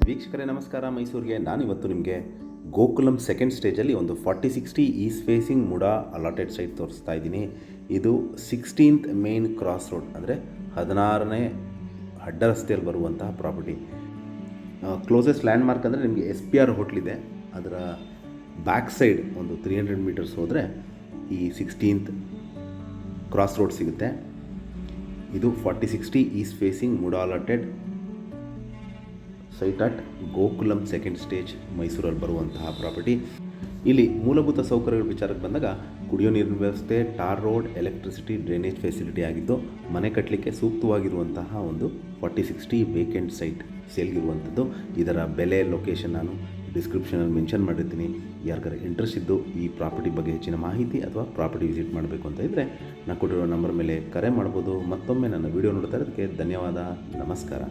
ವೀಕ್ಷಕರೇ ನಮಸ್ಕಾರ. ಮೈಸೂರಿಗೆ ನಾನಿವತ್ತು ನಿಮಗೆ ಗೋಕುಲಂ ಸೆಕೆಂಡ್ ಸ್ಟೇಜಲ್ಲಿ ಒಂದು 4060 East facing MUDA allotted site ತೋರಿಸ್ತಾ ಇದ್ದೀನಿ. ಇದು 16th ಮೇನ್ ಕ್ರಾಸ್ ರೋಡ್ ಅಂದರೆ 16ನೇ ಅಡ್ಡ ರಸ್ತೆಯಲ್ಲಿ ಬರುವಂತಹ ಪ್ರಾಪರ್ಟಿ. ಕ್ಲೋಸೆಸ್ಟ್ ಲ್ಯಾಂಡ್ ಮಾರ್ಕ್ ಅಂದರೆ ನಿಮಗೆ SPR ಹೋಟ್ಲಿದೆ, ಅದರ ಬ್ಯಾಕ್ ಸೈಡ್ ಒಂದು 300 ಮೀಟರ್ಸ್ ಹೋದರೆ ಈ 16th ಕ್ರಾಸ್ ರೋಡ್ ಸಿಗುತ್ತೆ. ಇದು 4060 East facing MUDA allotted site at Gokulam second stage, ಮೈಸೂರಲ್ಲಿ ಬರುವಂತಹ ಪ್ರಾಪರ್ಟಿ. ಇಲ್ಲಿ ಮೂಲಭೂತ ಸೌಕರ್ಯಗಳ ವಿಚಾರಕ್ಕೆ ಬಂದಾಗ ಕುಡಿಯೋ ನೀರಿನ ವ್ಯವಸ್ಥೆ, tar road, electricity, drainage facility ಆಗಿದ್ದು ಮನೆ ಕಟ್ಟಲಿಕ್ಕೆ ಸೂಕ್ತವಾಗಿರುವಂತಹ ಒಂದು 4060 ವೇಕೆಂಟ್ ಸೈಟ್ ಸೇಲ್ಗಿರುವಂಥದ್ದು. ಇದರ ಬೆಲೆ, ಲೊಕೇಶನ್ ನಾನು ಡಿಸ್ಕ್ರಿಪ್ಷನಲ್ಲಿ ಮೆನ್ಷನ್ ಮಾಡಿರ್ತೀನಿ. ಯಾರಿಗಾರ ಇಂಟ್ರೆಸ್ಟ್ ಇದ್ದು ಈ ಪ್ರಾಪರ್ಟಿ ಬಗ್ಗೆ ಹೆಚ್ಚಿನ ಮಾಹಿತಿ ಅಥವಾ ಪ್ರಾಪರ್ಟಿ ವಿಸಿಟ್ ಮಾಡಬೇಕು ಅಂತ ಇದ್ದರೆ ನಾನು ಕೊಟ್ಟಿರೋ ನಂಬರ್ ಮೇಲೆ ಕರೆ ಮಾಡ್ಬೋದು. ಮತ್ತೊಮ್ಮೆ ನನ್ನ ವಿಡಿಯೋ ನೋಡ್ತಾ ಇರೋದಕ್ಕೆ ಧನ್ಯವಾದ. ನಮಸ್ಕಾರ.